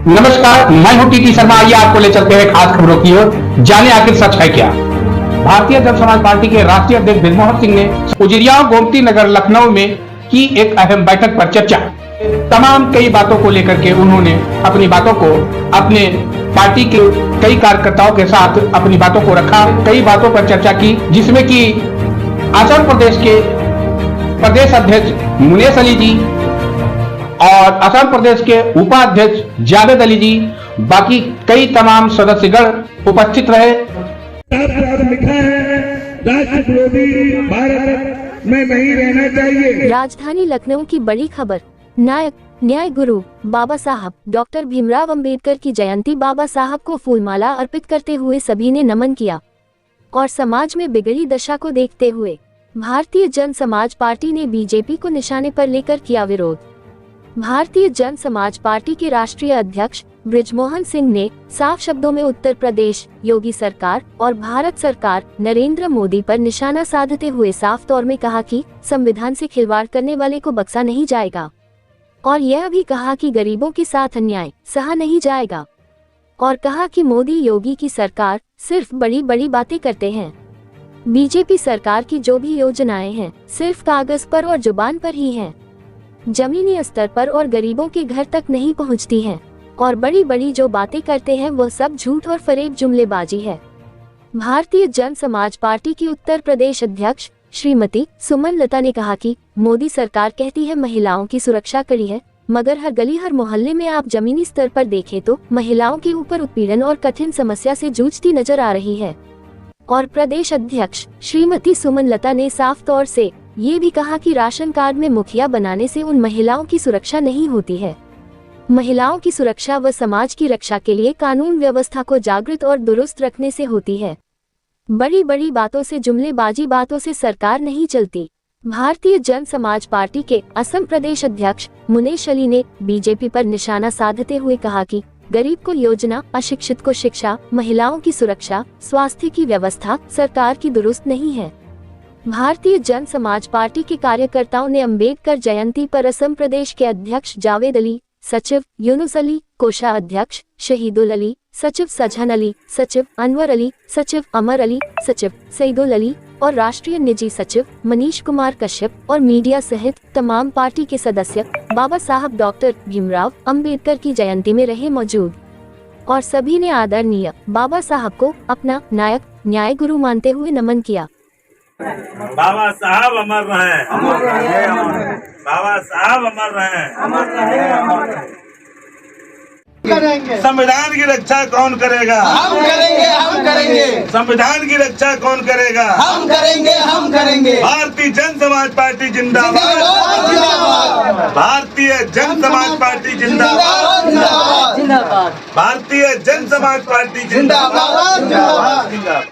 नमस्कार, मैं हूं टीटी शर्मा। आइए आपको ले चलते हैं खास खबरों की ओर, जाने आखिर सच है क्या। भारतीय जन समाज पार्टी के राष्ट्रीय अध्यक्ष बृजमोहन सिंह ने उजिरियाओं गोमती नगर लखनऊ में की एक अहम बैठक पर चर्चा। तमाम कई बातों को लेकर के उन्होंने अपनी बातों को अपने पार्टी के कई कार्यकर्ताओं के साथ अपनी बातों को रखा, कई बातों पर चर्चा की, जिसमें कि असम प्रदेश के प्रदेश अध्यक्ष मुनेश अली जी और असम प्रदेश के उपाध्यक्ष जावेद अली जी, बाकी कई तमाम सदस्यगण उपस्थित रहे। लिखा है राष्ट्र विरोधी भारत में नहीं रहना चाहिए। राजधानी लखनऊ की बड़ी खबर। नायक न्याय गुरु बाबा साहब डॉक्टर भीमराव अंबेडकर की जयंती। बाबा साहब को फूलमाला अर्पित करते हुए सभी ने नमन किया और समाज में बिगड़ी दशा को देखते हुए भारतीय जन समाज पार्टी ने बीजेपी को निशाने पर लेकर किया विरोध। भारतीय जन समाज पार्टी के राष्ट्रीय अध्यक्ष बृजमोहन सिंह ने साफ शब्दों में उत्तर प्रदेश योगी सरकार और भारत सरकार नरेंद्र मोदी पर निशाना साधते हुए साफ तौर में कहा कि संविधान से खिलवाड़ करने वाले को बख्शा नहीं जाएगा, और यह भी कहा कि गरीबों के साथ अन्याय सहा नहीं जाएगा, और कहा कि मोदी योगी की सरकार सिर्फ बड़ी बड़ी बातें करते हैं। बीजेपी सरकार की जो भी योजनाएं हैं सिर्फ कागज पर और जुबान पर ही हैं, जमीनी स्तर पर और गरीबों के घर तक नहीं पहुंचती हैं, और बड़ी बड़ी जो बातें करते हैं वह सब झूठ और फरेब जुमलेबाजी है। भारतीय जन समाज पार्टी की उत्तर प्रदेश अध्यक्ष श्रीमती सुमन लता ने कहा कि मोदी सरकार कहती है महिलाओं की सुरक्षा कड़ी है, मगर हर गली हर मोहल्ले में आप जमीनी स्तर पर देखें तो महिलाओं के ऊपर उत्पीड़न और कठिन समस्या से जूझती नजर आ रही है। और प्रदेश अध्यक्ष श्रीमती सुमन लता ने साफ तौर से ये भी कहा कि राशन कार्ड में मुखिया बनाने से उन महिलाओं की सुरक्षा नहीं होती है। महिलाओं की सुरक्षा व समाज की रक्षा के लिए कानून व्यवस्था को जागृत और दुरुस्त रखने से होती है। बड़ी बड़ी बातों से जुमलेबाजी बातों से सरकार नहीं चलती। भारतीय जन समाज पार्टी के असम प्रदेश अध्यक्ष मुनेश अली ने बीजेपी पर निशाना साधते हुए कहा कि गरीब को योजना, अशिक्षित को शिक्षा, महिलाओं की सुरक्षा, स्वास्थ्य की व्यवस्था सरकार की दुरुस्त नहीं है। भारतीय जन समाज पार्टी के कार्यकर्ताओं ने अंबेडकर जयंती पर असम प्रदेश के अध्यक्ष जावेद अली, सचिव यूनुस अली, कोषाध्यक्ष शहीदुल अली, सचिव सजहन अली, सचिव अनवर अली, सचिव अमर अली, सचिव सईदुल अली और राष्ट्रीय निजी सचिव मनीष कुमार कश्यप और मीडिया सहित तमाम पार्टी के सदस्य बाबा साहब डॉक्टर भीमराव अंबेडकर की जयंती में रहे मौजूद, और सभी ने आदरणीय बाबा साहब को अपना नायक न्याय गुरु मानते हुए नमन किया। बाबा साहब अमर रहे, बाबा साहब अमर रहे। संविधान की रक्षा कौन करेगा? हम करेंगे, हम करेंगे। संविधान की रक्षा कौन करेगा? हम करेंगे, हम करेंगे। भारतीय जन समाज पार्टी जिंदाबाद, भारतीय जन समाज पार्टी जिंदाबाद, भारतीय जन समाज पार्टी जिंदाबाद।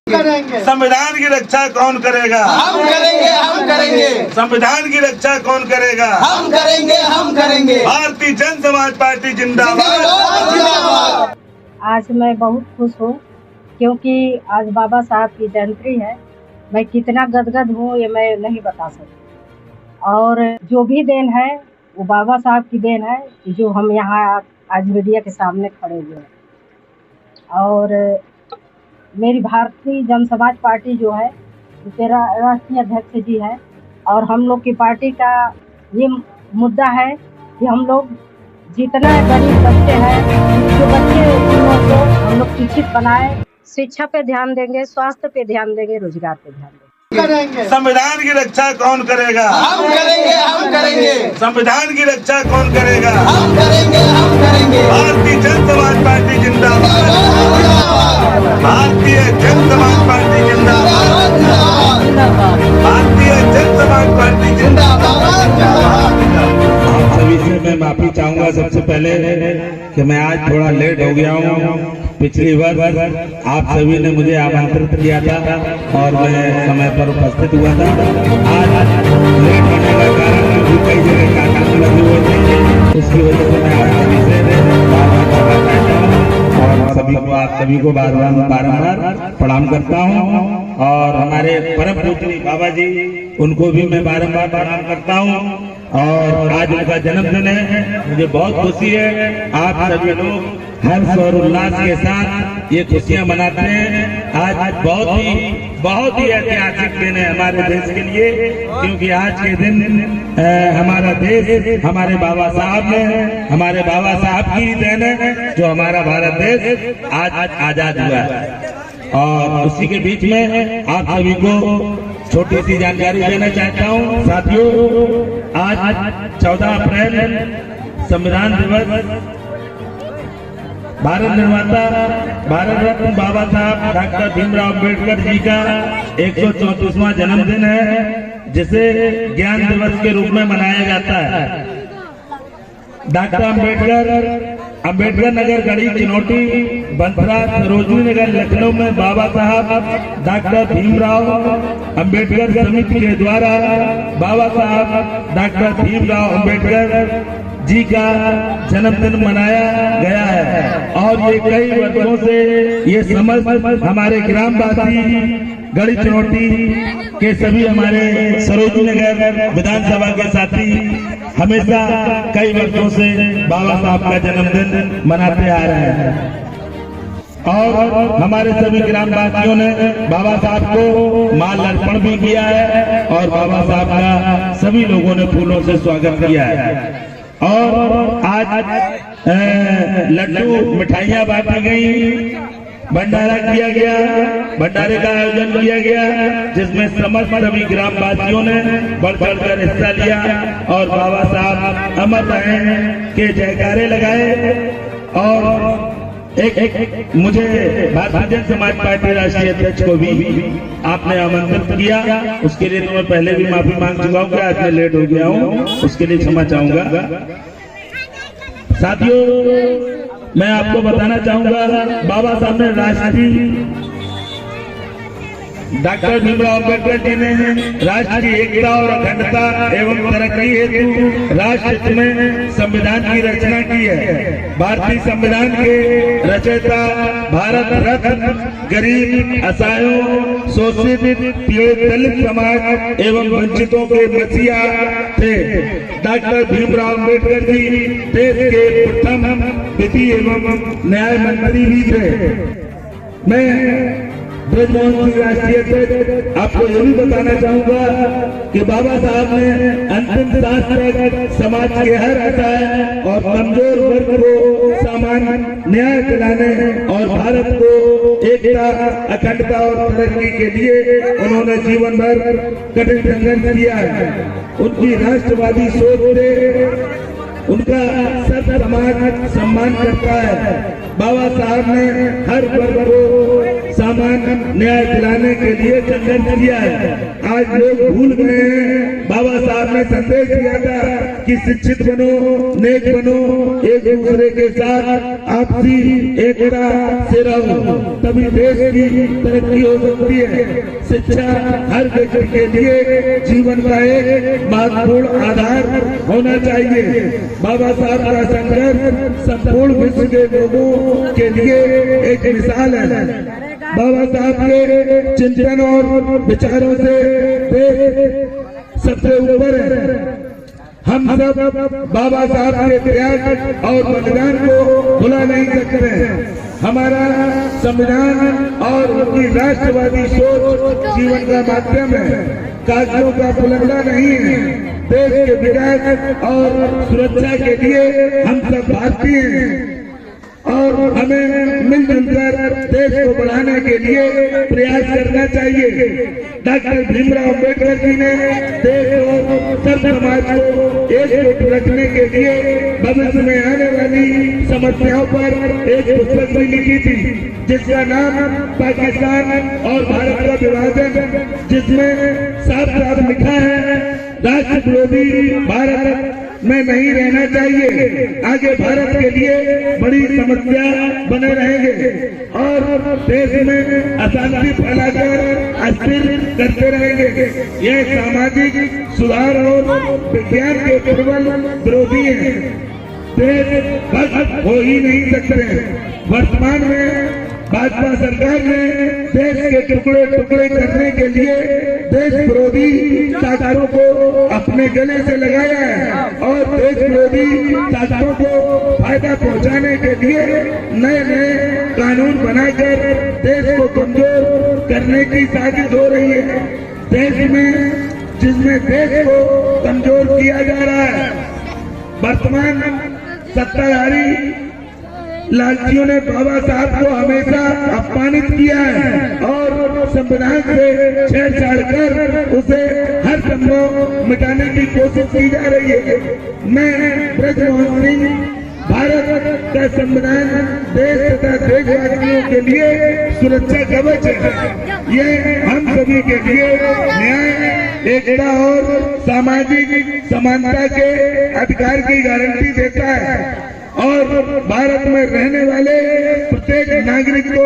संविधान की रक्षा कौन करेगा? हम करेंगे, हम करेंगे। संविधान की रक्षा कौन करेगा? हम करेंगे, हम करेंगे। भारतीय जन समाज पार्टी जिंदाबाद। आज मैं बहुत खुश हूँ क्योंकि आज बाबा साहब की जयंती है। मैं कितना गदगद हूँ ये मैं नहीं बता सकती, और जो भी देन है वो बाबा साहब की देन है जो हम यहाँ आज मीडिया के सामने खड़े हुए हैं। और मेरी भारतीय जन समाज पार्टी जो है तेरा राष्ट्रीय अध्यक्ष जी है, और हम लोग की पार्टी का ये मुद्दा है कि हम लोग जितना गरीब बच्चे हैं जो बच्चे को हम लोग शिक्षित बनाए, शिक्षा पे ध्यान देंगे, स्वास्थ्य पे ध्यान देंगे, रोजगार पे ध्यान देंगे। संविधान की रक्षा कौन करेगा? हम करेंगे, हम करेंगे। संविधान की रक्षा कौन करेगा? हम करेंगे, हम करेंगे। भारतीय जन समाज पार्टी जिंदाबाद, भारतीय जन समाज पार्टी जिंदाबाद, भारतीय जन समाज पार्टी जिंदाबाद। आप सभी से मैं माफी चाहूंगा सबसे पहले कि मैं आज थोड़ा लेट हो गया हूँ। पिछली बार आप सभी ने मुझे आमंत्रित किया था और मैं समय पर उपस्थित हुआ था। आज लेट होने का कारण क्योंकि कई जगह कागज लगे हुए थे, इसकी वजह से मैं आप सभी से और सभी को आप सभी को बारंबार प्रणाम करता हूँ। और हमारे परम पूज्य बाबा जी, उनको भी मैं बारंबार प्रणाम करता हूँ। और आज उनका जन्मदिन है, मुझे बहुत खुशी है। आप सभी लोग हर्ष और उल्लास के साथ ये खुशियां मनाते हैं। आज बहुत ही ऐतिहासिक दिन है हमारे देश के लिए, क्योंकि आज के दिन हमारा देश हमारे बाबा साहब ने, हमारे बाबा साहब की देन है जो हमारा भारत देश आज आजाद हुआ है। और उसी के बीच में आप सभी को छोटी सी जानकारी देना चाहता हूँ। साथियों, आज 14 अप्रैल संविधान दिवस, भारत निर्माता भारत रत्न बाबा साहब डॉक्टर भीमराव अम्बेडकर जी का 134वां जन्मदिन है, जिसे ज्ञान दिवस के रूप में मनाया जाता है। डॉक्टर अम्बेडकर नगर, गढ़ी, चिनोटी, बंसरा, सरोजनी नगर, लखनऊ में बाबा साहब डॉक्टर भीमराव अम्बेडकर समिति के द्वारा बाबा साहब डॉक्टर भीमराव अम्बेडकर जी का जन्मदिन मनाया गया है। और ये कई वर्षों से ये समझ हमारे ग्रामवासी, गढ़ी चुनौती के सभी हमारे सरोजनी नगर विधानसभा के साथी हमेशा कई वर्षों से बाबा साहब का जन्मदिन मनाते आ रहे हैं। और हमारे सभी ग्रामवासियों ने बाबा साहब को माल अर्पण भी किया है और बाबा साहब का सभी लोगों ने फूलों से स्वागत किया है। और आज लड्डू मिठाइयाँ बांटी गई, भंडारा किया गया, भंडारे का आयोजन किया गया, जिसमें समस्त सभी ग्रामवासियों ने बढ़ चढ़कर हिस्सा लिया और बाबा साहब अमर रहे के जयकारे लगाए। और एक मुझे भारतीय जनता समाज पार्टी राष्ट्रीय अध्यक्ष को भी आपने आमंत्रित किया, उसके लिए तो मैं पहले भी माफी मांग चुका हूँ कि आज मैं लेट हो गया हूँ, उसके लिए क्षमा चाहूंगा। साथियों, मैं आपको बताना चाहूंगा, बाबा साहब ने राष्ट्रीय डॉक्टर भीमराव अम्बेडकर जी ने राष्ट्र की एकता और अखंडता एवं तरक्की हेतु राष्ट्र हित में संविधान की रचना की है। भारतीय संविधान के रचयिता भारत रत्न, गरीब, असहायों, शोषित, पीड़ित, दलित समाज एवं वंचितों के मसीहा थे। डॉक्टर भीमराव अम्बेडकर जी देश के प्रथम विधि एवं न्याय मंत्री भी थे। मैं ब्रजमोहन सिंह राष्ट्रीय अध्यक्ष आपको ये भी बताना चाहूंगा कि बाबा साहब ने अंतिम सांस तक समाज के हर असहाय और कमजोर वर्ग को समान न्याय दिलाने और भारत को एकता, अखंडता और तरक्की के लिए उन्होंने जीवन भर कठिन संघर्ष किया है। उनकी राष्ट्रवादी सोच से उनका सब समाज सम्मान करता है। बाबा साहब ने हर वर्ग को समान न्याय दिलाने के लिए संघर्ष किया है। आज लोग भूल गए हैं, बाबा साहब ने संदेश दिया था कि शिक्षित बनो, नेक बनो, एक दूसरे के साथ आपसी एकता से रहो, तभी देश की तरक्की हो सकती है। शिक्षा हर व्यक्ति के लिए जीवन का एक महत्वपूर्ण आधार होना चाहिए। बाबा साहब का संघर्ष संपूर्ण विश्व के लोगों के लिए एक मिसाल है। बाबा साहब के चिंतन और विचारों से देश सबसे ऊपर है। हम सब बाबा साहब के त्याग और बलिदान को भुला नहीं सकते। हमारा संविधान और उनकी राष्ट्रवादी सोच जीवन का माध्यम है, कागजों का पुलंदा नहीं है। देश के विकास और सुरक्षा के लिए हम सब भारतीय हैं और हमें मिलजुल कर देश को बढ़ाने के लिए प्रयास करना चाहिए। डॉक्टर भीमराव अम्बेडकर जी ने देश और सब समाज को एकजुट रखने के लिए भविष्य में आने वाली समस्याओं पर एक पुस्तक भी लिखी थी, जिसका नाम पाकिस्तान और भारत का विभाजन, जिसमें साफ साफ लिखा है राष्ट्र विरोधी भारत में नहीं रहना चाहिए। आगे भारत के लिए बड़ी समस्या बने रहेंगे और देश में अशांति फैलाकर अस्थिर करते रहेंगे। यह सामाजिक सुधार और विज्ञान के प्रबल विरोधी है। देश हो ही नहीं सकते। वर्तमान में भाजपा सरकार ने देश के टुकड़े टुकड़े करने के लिए देश विरोधी ताकतों को अपने गले से लगाया है और देश विरोधी ताकतों को फायदा पहुंचाने के लिए नए नए कानून बनाकर देश को कमजोर करने की साजिश हो रही है। देश में जिसमें देश को कमजोर किया जा रहा है, वर्तमान सत्ताधारी लालचियों ने बाबा साहब को हमेशा अपमानित किया है और संविधान से छेड़छाड़ कर उसे हर संभव मिटाने की कोशिश की जा रही है। मैं ब्रजमोहन सिंह भारत का संविधान देश तथा देशवासियों के लिए सुरक्षा कवच है। ये हम सभी के लिए न्याय, एकता और सामाजिक समानता के अधिकार की गारंटी देता है और भारत में रहने वाले प्रत्येक नागरिक को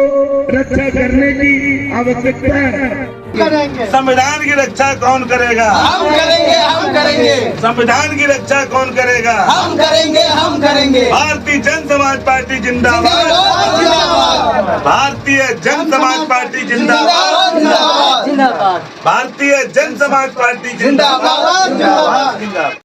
रक्षा करने की आवश्यकता है। संविधान की रक्षा कौन करेगा? हम करेंगे, हम करेंगे। संविधान की रक्षा कौन करेगा? हम करेंगे, हम करेंगे। भारतीय जन समाज पार्टी जिंदाबाद। जिंदाबाद। भारतीय जन समाज पार्टी जिंदाबाद। जिंदाबाद। भारतीय जन समाज पार्टी जिंदाबाद। जिंदाबाद।